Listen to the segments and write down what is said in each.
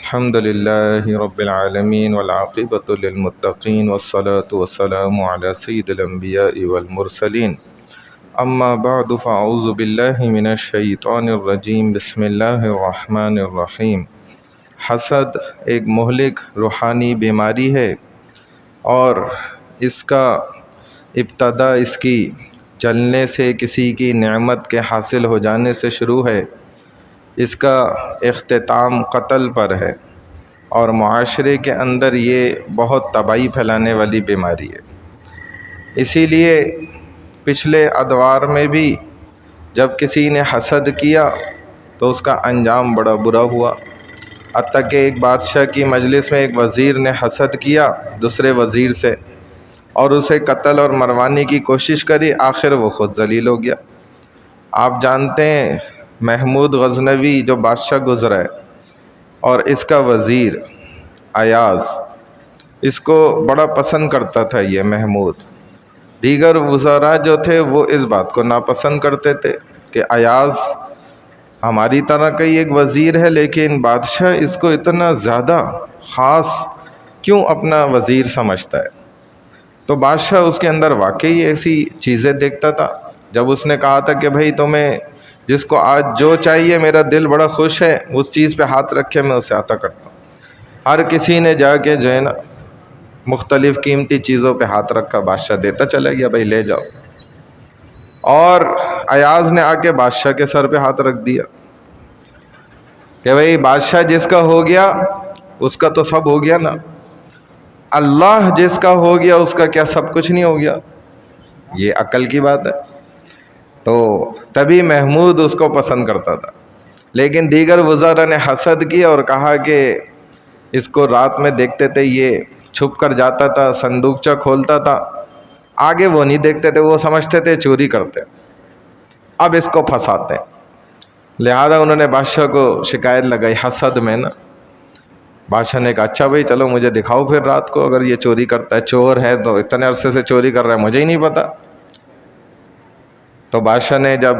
الحمد لله رب العالمين والعاقبة للمتقين والصلاة والسلام على سيد الأنبياء والمرسلين أما بعد فأعوذ بالله من الشيطان الرجيم بسم الله الرحمن الرحيم۔ حسد ایک مہلک روحانی بیماری ہے اور اس کا ابتدا اس کی جلنے سے، کسی کی نعمت کے حاصل ہو جانے سے شروع ہے، اس کا اختتام قتل پر ہے، اور معاشرے کے اندر یہ بہت تباہی پھیلانے والی بیماری ہے۔ اسی لیے پچھلے ادوار میں بھی جب کسی نے حسد کیا تو اس کا انجام بڑا برا ہوا، حتیٰ کہ ایک بادشاہ کی مجلس میں ایک وزیر نے حسد کیا دوسرے وزیر سے اور اسے قتل اور مروانے کی کوشش کری، آخر وہ خود ذلیل ہو گیا۔ آپ جانتے ہیں محمود غزنوی جو بادشاہ گزرا ہے، اور اس کا وزیر ایاز اس کو بڑا پسند کرتا تھا یہ محمود۔ دیگر وزراء جو تھے وہ اس بات کو ناپسند کرتے تھے کہ ایاز ہماری طرح کا ہی ایک وزیر ہے، لیکن بادشاہ اس کو اتنا زیادہ خاص کیوں اپنا وزیر سمجھتا ہے؟ تو بادشاہ اس کے اندر واقعی ایسی چیزیں دیکھتا تھا۔ جب اس نے کہا تھا کہ بھائی تمہیں جس کو آج جو چاہیے، میرا دل بڑا خوش ہے، اس چیز پہ ہاتھ رکھے میں اسے عطا کرتا ہوں۔ ہر کسی نے جا کے جو ہے نا مختلف قیمتی چیزوں پہ ہاتھ رکھا، بادشاہ دیتا چلا گیا، بھائی لے جاؤ۔ اور ایاز نے آ کے بادشاہ کے سر پہ ہاتھ رکھ دیا کہ بھائی بادشاہ جس کا ہو گیا اس کا تو سب ہو گیا نا، اللہ جس کا ہو گیا اس کا کیا سب کچھ نہیں ہو گیا؟ یہ عقل کی بات ہے۔ تو تبھی محمود اس کو پسند کرتا تھا، لیکن دیگر وزراء نے حسد کیا اور کہا کہ اس کو رات میں دیکھتے تھے یہ چھپ کر جاتا تھا، صندوقچہ کھولتا تھا، آگے وہ نہیں دیکھتے تھے، وہ سمجھتے تھے چوری کرتے، اب اس کو پھنساتے۔ لہذا انہوں نے بادشاہ کو شکایت لگائی حسد میں نا۔ بادشاہ نے کہا اچھا بھائی چلو مجھے دکھاؤ پھر رات کو، اگر یہ چوری کرتا ہے، چور ہے تو اتنے عرصے سے چوری کر رہا ہے، مجھے ہی نہیں پتا۔ تو بادشاہ نے جب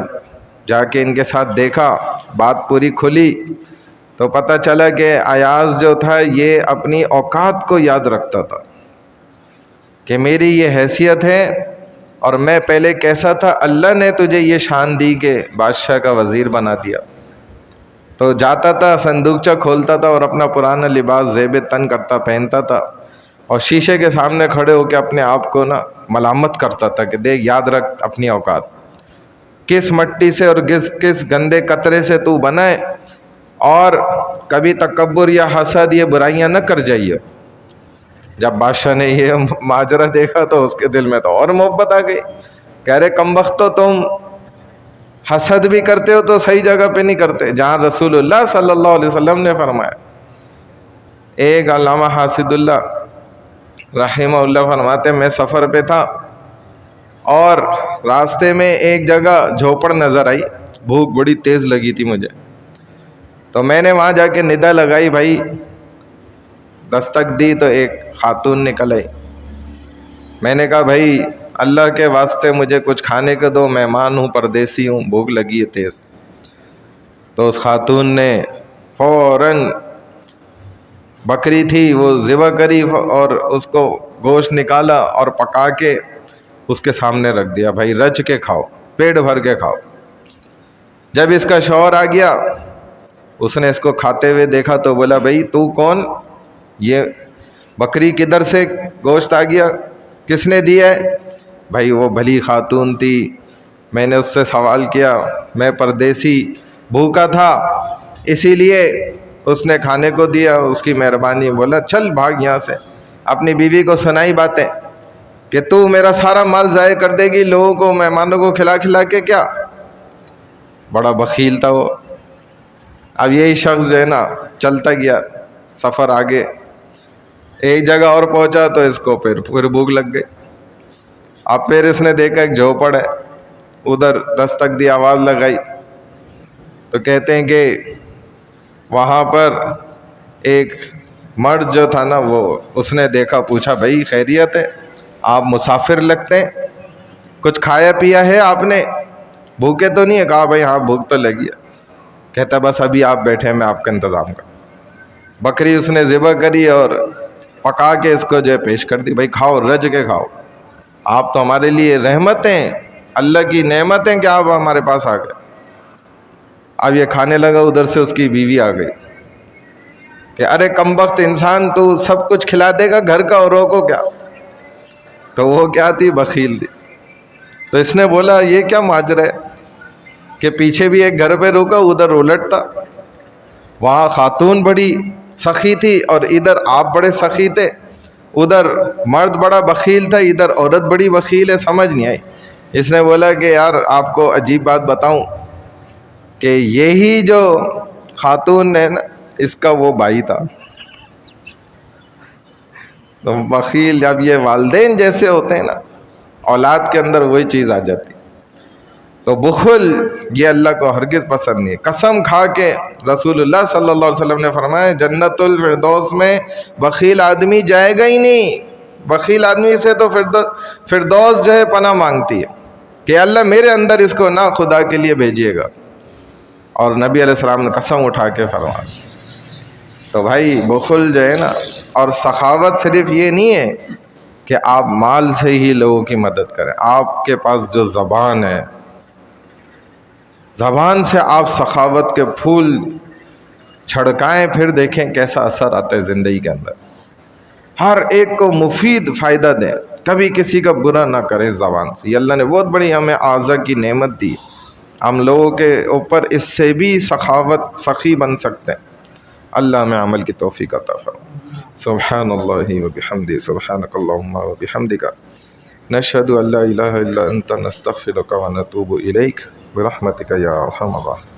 جا کے ان کے ساتھ دیکھا، بات پوری کھلی، تو پتہ چلا کہ ایاز جو تھا یہ اپنی اوقات کو یاد رکھتا تھا کہ میری یہ حیثیت ہے اور میں پہلے کیسا تھا، اللہ نے تجھے یہ شان دی کہ بادشاہ کا وزیر بنا دیا۔ تو جاتا تھا، صندوقچہ کھولتا تھا اور اپنا پرانا لباس زیب تن کرتا پہنتا تھا، اور شیشے کے سامنے کھڑے ہو کے اپنے آپ کو نا ملامت کرتا تھا کہ دیکھ، یاد رکھ اپنی اوقات، کس مٹی سے اور کس گندے قطرے سے تو بنا ہے، اور کبھی تکبر یا حسد یہ برائیاں نہ کر جائیے۔ جب بادشاہ نے یہ ماجرا دیکھا تو اس کے دل میں تو اور محبت آ گئی، کہہ رہے کم بختو، تم حسد بھی کرتے ہو تو صحیح جگہ پہ نہیں کرتے، جہاں رسول اللہ صلی اللہ علیہ وسلم نے فرمایا۔ ایک علامہ حاسد اللہ رحمہ اللہ فرماتے میں سفر پہ تھا اور راستے میں ایک جگہ جھوپڑ نظر آئی، بھوک بڑی تیز لگی تھی مجھے، تو میں نے وہاں جا کے ندا لگائی، بھائی دستک دی تو ایک خاتون نکل آئی۔ میں نے کہا بھائی اللہ کے واسطے مجھے کچھ کھانے کو دو، مہمان ہوں، پردیسی ہوں، بھوک لگی ہے تیز۔ تو اس خاتون نے فوراً بکری تھی وہ ذبح کری اور اس کو گوشت نکالا اور پکا کے اس کے سامنے رکھ دیا، بھائی رج کے کھاؤ، پیٹ بھر کے کھاؤ۔ جب اس کا شوہر آ گیا، اس نے اس کو کھاتے ہوئے دیکھا تو بولا بھائی تو کون، یہ بکری کدھر سے گوشت آ گیا، کس نے دیا ہے؟ بھائی وہ بھلی خاتون تھی، میں نے اس سے سوال کیا، میں پردیسی بھوکا تھا اسی لیے اس نے کھانے کو دیا، اس کی مہربانی۔ بولا چل بھاگ یہاں سے، اپنی بیوی کو سنائی باتیں کہ تو میرا سارا مال ضائع کر دے گی، لوگوں کو مہمانوں کو کھلا کھلا کے، کیا بڑا بخیل تھا وہ۔ اب یہی شخص جو ہے نا چلتا گیا، سفر آگے، ایک جگہ اور پہنچا تو اس کو پھر بھوک لگ گئی۔ اب پھر اس نے دیکھا ایک جھوپڑ ہے، ادھر دستک دی، آواز لگائی، تو کہتے ہیں کہ وہاں پر ایک مرد جو تھا نا وہ اس نے دیکھا، پوچھا بھائی خیریت ہے، آپ مسافر لگتے ہیں، کچھ کھایا پیا ہے آپ نے، بھوکے تو نہیں ہے؟ کہا بھائی ہاں بھوک تو لگی ہے۔ کہتا بس ابھی آپ بیٹھے ہیں، میں آپ کا انتظام کروں۔ بکری اس نے ذبح کری اور پکا کے اس کو جو ہے پیش کر دی، بھائی کھاؤ، رج کے کھاؤ، آپ تو ہمارے لیے رحمت ہیں، اللہ کی نعمت ہیں کہ آپ ہمارے پاس آ گئے۔ اب یہ کھانے لگا، ادھر سے اس کی بیوی آ گئی کہ ارے کمبخت انسان، تو سب کچھ کھلا دے گا گھر کا اور روکو کیا؟ تو وہ کیا تھی؟ بخیل تھی۔ تو اس نے بولا یہ کیا ماجرا ہے کہ پیچھے بھی ایک گھر پہ روکا، ادھر الٹ تھا، وہاں خاتون بڑی سخی تھی اور ادھر آپ بڑے سخی تھے، ادھر مرد بڑا بخیل تھا، ادھر عورت بڑی بخیل ہے، سمجھ نہیں آئی۔ اس نے بولا کہ یار آپ کو عجیب بات بتاؤں کہ یہی جو خاتون ہے نا، اس کا وہ بھائی تھا۔ تو بخیل جب یہ والدین جیسے ہوتے ہیں نا، اولاد کے اندر وہی چیز آ جاتی۔ تو بخل یہ اللہ کو ہرگز پسند نہیں ہے۔ قسم کھا کے رسول اللہ صلی اللہ علیہ وسلم نے فرمایا جنت الفردوس میں بخیل آدمی جائے گا ہی نہیں۔ بخیل آدمی سے تو فردوس جو ہے پناہ مانگتی ہے کہ اللہ میرے اندر اس کو نہ خدا کے لیے بھیجیے گا، اور نبی علیہ السلام نے قسم اٹھا کے فرمایا۔ تو بھائی بخل جو ہے نا، اور سخاوت صرف یہ نہیں ہے کہ آپ مال سے ہی لوگوں کی مدد کریں، آپ کے پاس جو زبان ہے، زبان سے آپ سخاوت کے پھول چھڑکائیں، پھر دیکھیں کیسا اثر آتا ہے زندگی کے اندر۔ ہر ایک کو مفید فائدہ دیں، کبھی کسی کا برا نہ کریں زبان سے۔ یہ اللہ نے بہت بڑی ہمیں اعضا کی نعمت دی، ہم لوگوں کے اوپر اس سے بھی سخاوت سخی بن سکتے ہیں۔ اللہ ہمیں عمل کی توفیق عطا فرمائے۔ سبحان اللہ وبحمدہ، سبحانک اللہم وبحمدک، نشہد ان لا الہ الا انت، نستغفرک ونتوب الیک، برحمتک یا ارحم الراحمین۔